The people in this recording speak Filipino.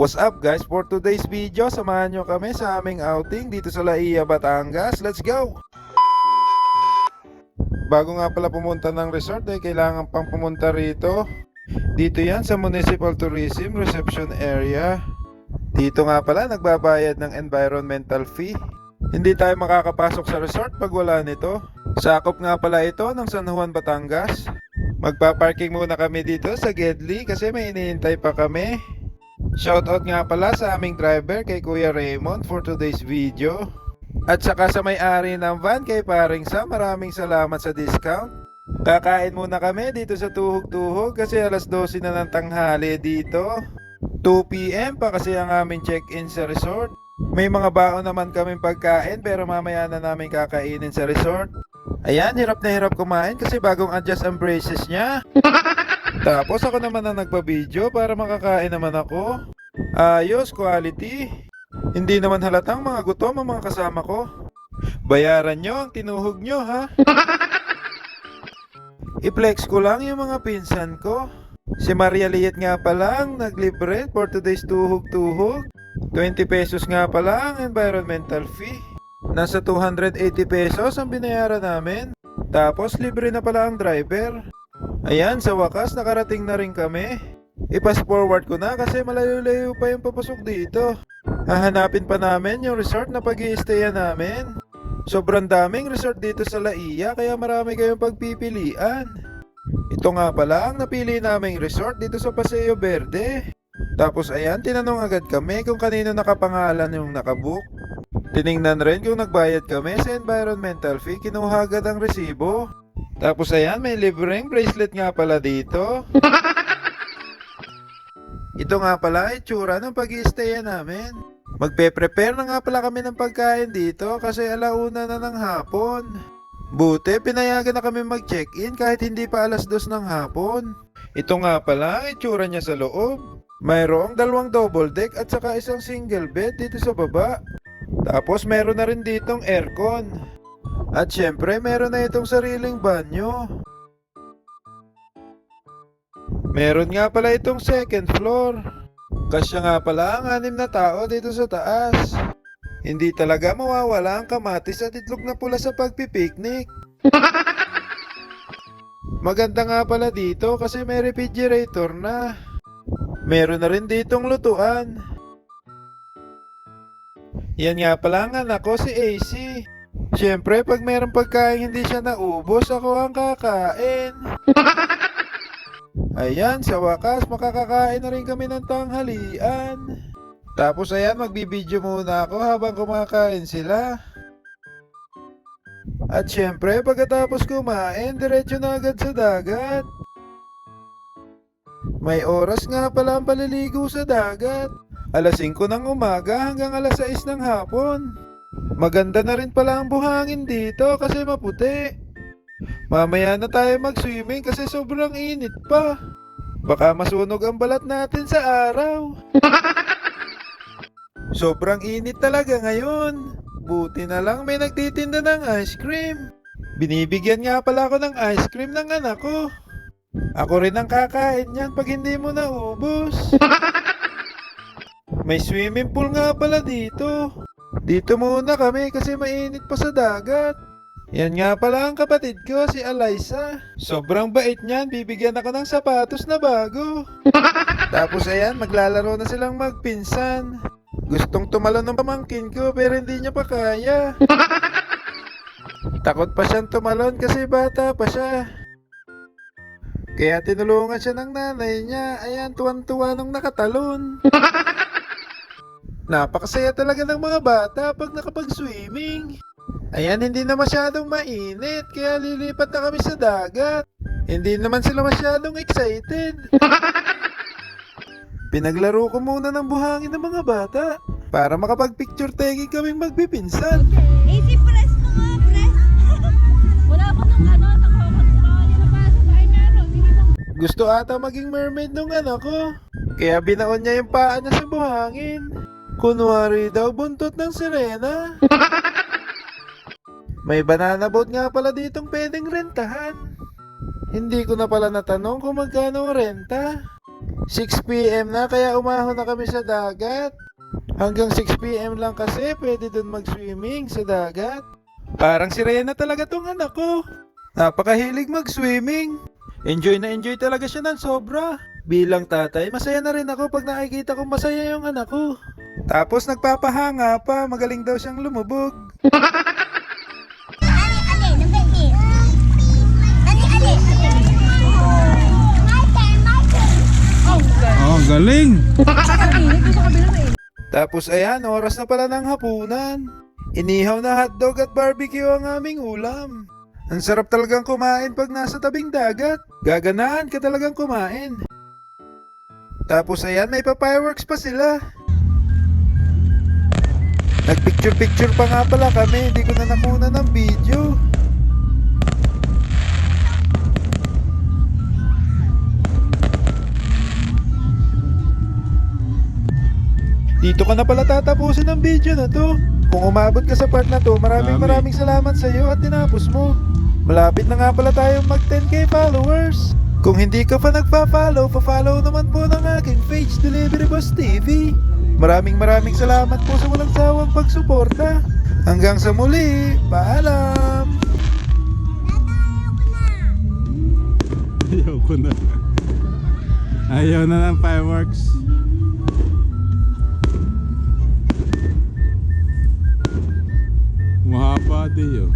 What's up guys? For today's video, samahan nyo kami sa aming outing dito sa Laia, Batangas. Let's go! Bago nga pala pumunta ng resort ay kailangan pang pumunta rito. Dito yan sa Municipal Tourism Reception Area. Dito nga pala nagbabayad ng environmental fee. Hindi tayo makakapasok sa resort pag wala nito. Sakop nga pala ito ng San Juan, Batangas. Magpa-parking muna kami dito sa Gedli kasi may inihintay pa kami. Shoutout nga pala sa aming driver kay Kuya Raymond for today's video. At saka sa may-ari ng van kay Paring Sam, maraming salamat sa discount. Kakain muna kami dito sa Tuhog-Tuhog kasi alas 12 na ng tanghali dito. 2 PM pa kasi ang aming check-in sa resort. May mga baon naman kaming pagkain pero mamaya na namin kakainin sa resort. Ayan, hirap na hirap kumain kasi bagong adjust ang braces niya. Tapos ako naman ang nagpa-video para makakain naman ako. Ayos, quality. Hindi naman halatang mga gutom ang mga kasama ko. Bayaran nyo ang tinuhog nyo ha. I-flex ko lang yung mga pinsan ko. Si Maria Liet nga pala ang naglibre for today's tuhog-tuhog. 20 pesos nga pala ang environmental fee. Nasa 280 pesos ang binayaran namin. Tapos libre na pala ang driver. Ayan, sa wakas nakarating na rin kami. I-pass forward ko na kasi malayo-layo pa yung papasok dito. Hahanapin pa namin yung resort na pag-i-stayan namin. Sobrang daming resort dito sa Laia kaya marami kayong pagpipilian. Ito nga pala ang napili naming resort dito sa Paseo Verde. Tapos ayan, tinanong agad kami kung kanino nakapangalan yung nakabook. Tiningnan rin kung nagbayad kami sa environmental fee, kinuha agad ang resibo. Tapos ayan, may libreng bracelet nga pala dito. Ito nga pala itsura ng pag-i-stayan namin. Magpe-prepare na nga pala kami ng pagkain dito kasi alauna na ng hapon. Buti, pinayagan na kami mag-check-in kahit hindi pa alas 2 ng hapon. Ito nga pala itsura niya sa loob. Mayroong 2 double deck at saka isang single bed dito sa baba. Tapos meron na rin ditong aircon. At syempre meron na itong sariling banyo. Meron nga pala itong second floor. Kasya nga pala ang 6 na tao dito sa taas. Hindi talaga mawawala ang kamatis at itlog na pula sa pagpipiknik. Maganda nga pala dito kasi may refrigerator na. Meron na rin ditong lutuan. Yan nga pala ang anak ko si AC. Siyempre pag mayroong pagkain hindi siya naubos, ako ang kakain. Ayan, sa wakas makakakain na rin kami ng tanghalian. Tapos ayan, magbibideo muna ako habang kumakain sila. At syempre pagkatapos kumain, diretso na agad sa dagat. May oras nga pala ang paliligo sa dagat. Alas 5 ng umaga hanggang alas 6 ng hapon. Maganda na rin pala ang buhangin dito kasi maputi. Mamaya na tayo mag-swimming kasi sobrang init pa. Baka masunog ang balat natin sa araw. Sobrang init talaga ngayon. Buti na lang may nagtitinda ng ice cream. Binibigyan nga pala ako ng ice cream ng anak ko. Ako rin ang kakain yan pag hindi mo naubos. May swimming pool nga pala dito. Dito muna kami kasi mainit pa sa dagat. Yan nga pala ang kapatid ko, si Alyssa. Sobrang bait niyan, bibigyan ako ng sapatos na bago. Tapos ayan, maglalaro na silang magpinsan. Gustong tumalon ng pamangkin ko pero hindi niya pa kaya. Takot pa siyang tumalon kasi bata pa siya. Kaya tinulungan siya ng nanay niya. Ayan, tuwan-tuwa nung nakatalon. Napakasaya talaga ng mga bata pag nakapag-swimming. Ayan, hindi na masyadong mainit kaya lilipat na kami sa dagat. Hindi naman sila masyadong excited. Pinaglaro ko muna ng buhangin ng mga bata para makapag-picture taking kaming magpipinsan. Easy press mo nga, press. Wala pa nung ano, nakapasok ay meron. Hindi mo. Gusto ata maging mermaid nung anak ko. Kaya binaon niya yung paa niya sa buhangin. Kunwari daw buntot ng sirena. May banana boat nga pala ditong pwedeng rentahan. Hindi ko na pala natanong kung magkano ang renta. 6 PM na kaya umahon na kami sa dagat. Hanggang 6 PM lang kasi pwede dun mag-swimming sa dagat. Parang si Rena talaga tong anak ko. Napakahilig mag-swimming. Enjoy na enjoy talaga siya ng sobra. Bilang tatay, masaya na rin ako pag nakikita kong masaya yung anak ko. Tapos nagpapahanga pa, magaling daw siyang lumubog. Oh, galing! Tapos ayan, oras na pala ng hapunan. Inihaw na hotdog at barbecue ang aming ulam. Ang sarap talagang kumain pag nasa tabing dagat. Gaganahan ka talagang kumain. Tapos ayan, may pa-fireworks pa sila. Nagpicture-picture pa nga pala kami, hindi ko na nakuna ng video. Dito ka na pala tatapusin ang video na to. Kung umabot ka sa part na to, maraming salamat sa iyo at tinapos mo. Malapit na nga pala tayong mag 10k followers. Kung hindi ka pa nagpa-follow, pa-follow naman po ng aking page, Delivery Boss TV. Maraming salamat po sa walang sawang pagsuporta. Hanggang sa muli, paalam! Ayaw ko na. Ayaw na ng fireworks. Mahaba di yun.